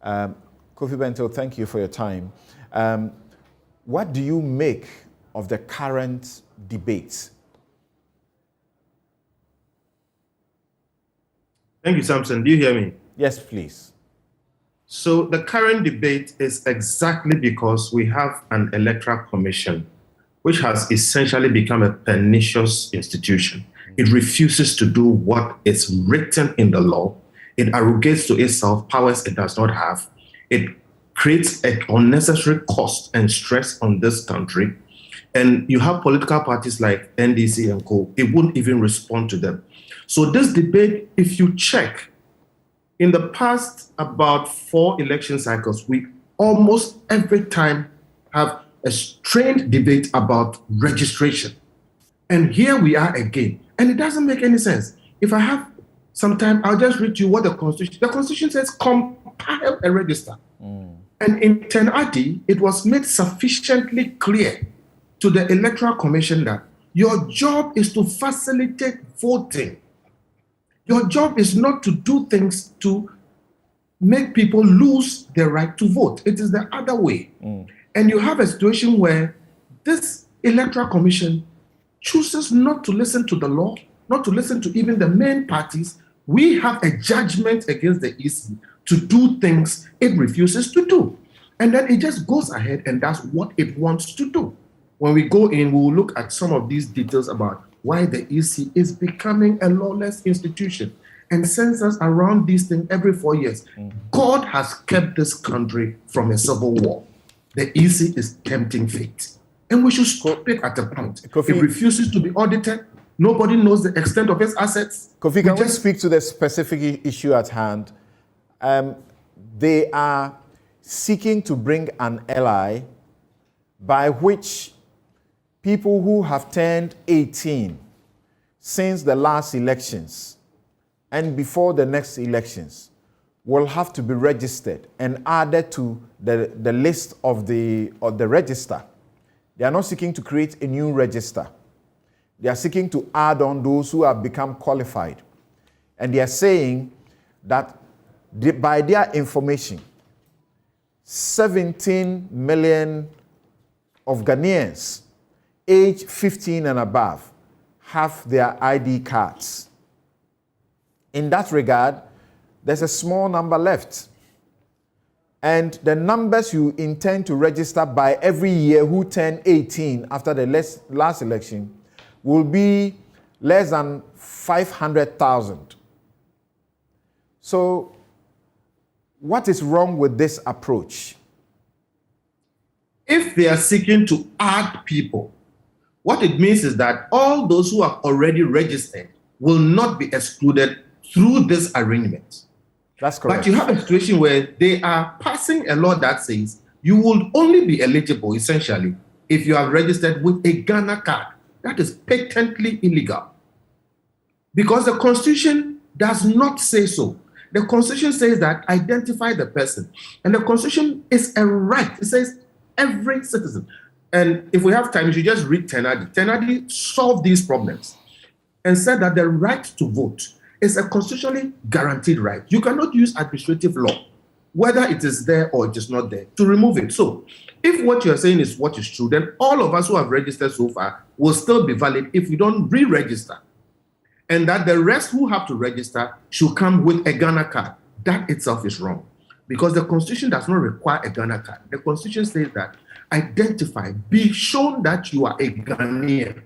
Kofi Bentil, thank you for your time. What do you make of the current debate? Thank you, Samson. Do you hear me? Yes, please. So the current debate is exactly because we have an electoral commission which has essentially become a pernicious institution. It refuses to do what is written in the law. It arrogates to itself powers it does not have. It creates an unnecessary cost and stress on this country. And you have political parties like NDC and co. It wouldn't even respond to them. So this debate, if you check, in the past about 4 election cycles, we almost every time have a strained debate about registration. And here we are again. And it doesn't make any sense. If I have some time, I'll just read you what the Constitution says, compile a register. And in 1080, it was made sufficiently clear to the Electoral Commission that your job is to facilitate voting. Your job is not to do things to make people lose their right to vote. It is the other way. And you have a situation where this Electoral Commission chooses not to listen to the law, not to listen to even the main parties. We have a judgment against the EC to do things it refuses to do. And then it just goes ahead and does what it wants to do. When we go in, we will look at some of these details about why the EC is becoming a lawless institution and sends us around these things every 4 years. God has kept this country from a civil war. The EC is tempting fate. And we should stop it at a point. Kofi, it refuses to be audited. Nobody knows the extent of its assets. Kofi, can we speak to the specific issue at hand? They are seeking to bring an ally by which people who have turned 18 since the last elections and before the next elections will have to be registered and added to the list of the register. They are not seeking to create a new register. They are seeking to add on those who have become qualified. And they are saying that by their information, 17 million of Ghanaians aged 15 and above have their ID cards. In that regard, there's a small number left. And the numbers you intend to register by every year who turn 18 after the last election will be less than 500,000. So, what is wrong with this approach? If they are seeking to add people, what it means is that all those who are already registered will not be excluded through this arrangement. That's correct. But you have a situation where they are passing a law that says you will only be eligible, essentially, if you are registered with a Ghana card. That is patently illegal. Because the Constitution does not say so. The Constitution says that identify the person. And the Constitution is a right. It says every citizen. And if we have time, you should just read Tenadi. Tenadi solved these problems and said that the right to vote is a constitutionally guaranteed right. You cannot use administrative law, whether it is there or it is not there, to remove it. So if what you're saying is what is true, then all of us who have registered so far will still be valid if we don't re-register. And that the rest who have to register should come with a Ghana card. That itself is wrong. Because the Constitution does not require a Ghana card. The Constitution says that identify, be shown that you are a Ghanaian.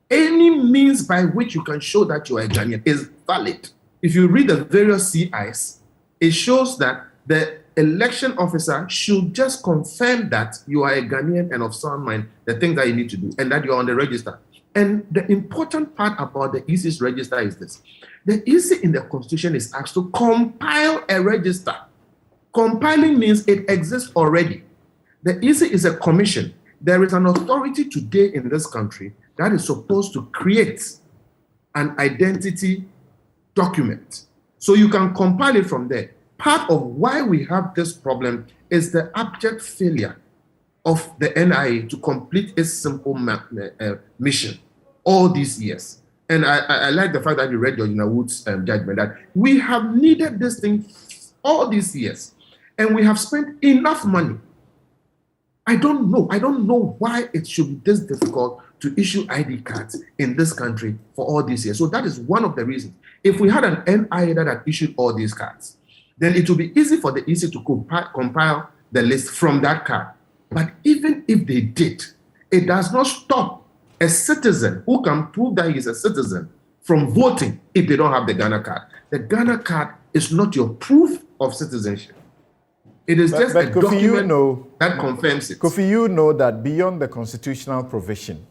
Any means by which you can show that you are a Ghanaian is valid. If you read the various CIs, it shows that the election officer should just confirm that you are a Ghanaian and of sound mind, the things that you need to do, and that you are on the register. And the important part about the EC's register is this. The EC in the Constitution is asked to compile a register. Compiling means it exists already. The EC is a commission. There is an authority today in this country that is supposed to create an identity document. So you can compile it from there. Part of why we have this problem is the abject failure of the NIA to complete its simple mission all these years. And I like the fact that you read Georgina Wood's judgment that we have needed this thing all these years. And we have spent enough money. I don't know why it should be this difficult to issue ID cards in this country for all these years. So that is one of the reasons. If we had an NIA that had issued all these cards, then it would be easy for the EC to compile the list from that card. But even if they did, it does not stop a citizen who can prove that he is a citizen from voting if they don't have the Ghana card. The Ghana card is not your proof of citizenship. It is just a Kofi, document that confirms it. Kofi, you know that beyond the constitutional provision,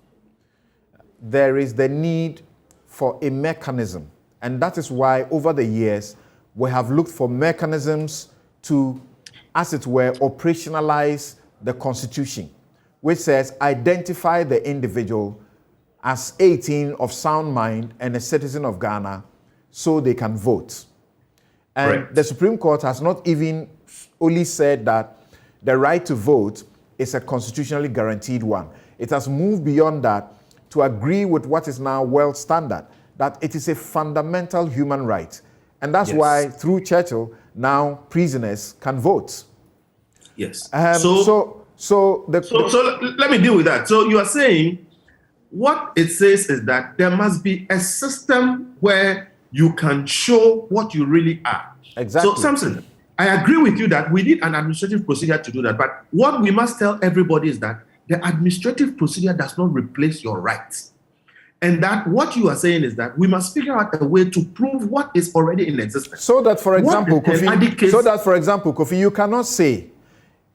there is the need for a mechanism. And that is why over the years, we have looked for mechanisms to, as it were, operationalize the Constitution, which says identify the individual as 18 of sound mind and a citizen of Ghana so they can vote. And Correct. The Supreme Court has not even only said that the right to vote is a constitutionally guaranteed one. It has moved beyond that to agree with what is now world standard, that it is a fundamental human right. And that's why, through Churchill, now prisoners can vote. Yes. So let me deal with that. So you are saying what it says is that there must be a system where you can show what you really are. Exactly. So Samson, I agree with you that we need an administrative procedure to do that. But what we must tell everybody is that the administrative procedure does not replace your rights. And that what you are saying is that we must figure out a way to prove what is already in existence. So that, for example, Kofi, you cannot say,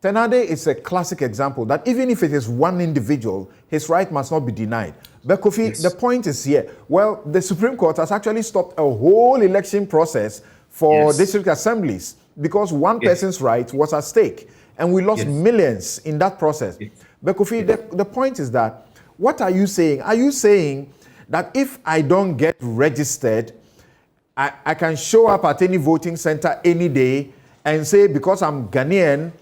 Tenade is a classic example that even if it is one individual, his right must not be denied. But Kofi, the point is here. Well, the Supreme Court has actually stopped a whole election process for district assemblies because one person's right was at stake. And we lost millions in that process. But Kofi, the point is that, what are you saying? Are you saying that if I don't get registered, I can show up at any voting center any day and say, because I'm Ghanaian,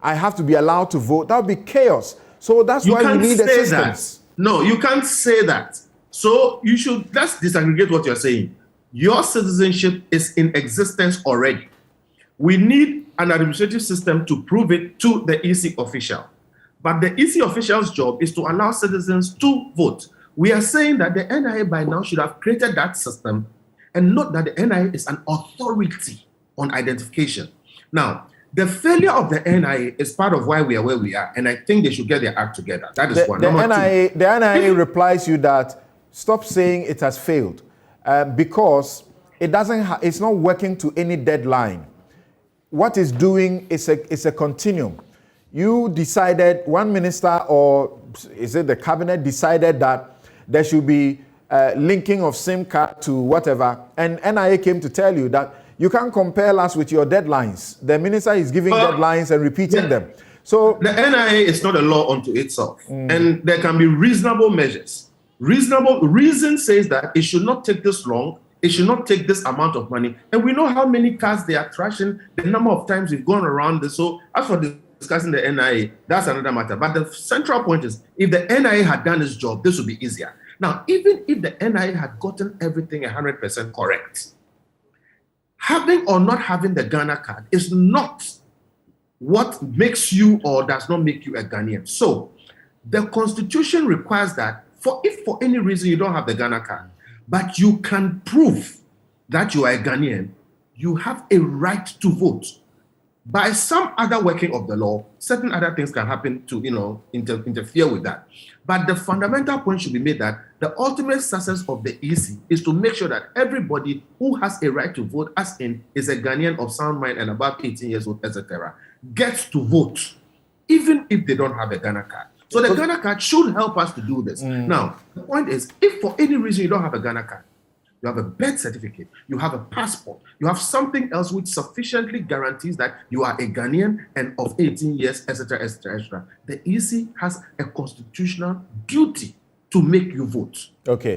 I have to be allowed to vote? That would be chaos. So that's why we need a system. No, you can't say that. So you should, let's disaggregate what you're saying. Your citizenship is in existence already. We need an administrative system to prove it to the EC official. But the EC official's job is to allow citizens to vote. We are saying that the NIA by now should have created that system, and note that the NIA is an authority on identification. Now, the failure of the NIA is part of why we are where we are, and I think they should get their act together. That is one. The NIA replies you that stop saying it has failed because it's not working to any deadline. What it's doing is a continuum. You decided, one minister or is it the cabinet decided that there should be linking of SIM card to whatever, and NIA came to tell you that you can't compare us with your deadlines. The minister is giving deadlines and repeating them. So the NIA is not a law unto itself, and there can be reasonable measures. Reason says that it should not take this long. It should not take this amount of money. And we know how many cars they are trashing, the number of times we've gone around this. So as for discussing the NIA, that's another matter. But the central point is, if the NIA had done its job, this would be easier. Now, even if the NIA had gotten everything 100% correct, having or not having the Ghana card is not what makes you or does not make you a Ghanaian. So the Constitution requires that if for any reason you don't have the Ghana card, but you can prove that you are a Ghanaian, you have a right to vote. By some other working of the law, certain other things can happen to interfere with that. But the fundamental point should be made that the ultimate success of the EC is to make sure that everybody who has a right to vote, as in is a Ghanaian of sound mind and above 18 years old, etc., gets to vote, even if they don't have a Ghana card. So the Ghana card should help us to do this. Now, the point is, if for any reason you don't have a Ghana card, you have a birth certificate, you have a passport, you have something else which sufficiently guarantees that you are a Ghanaian and of 18 years, etc., etc., etc., the EC has a constitutional duty to make you vote. Okay.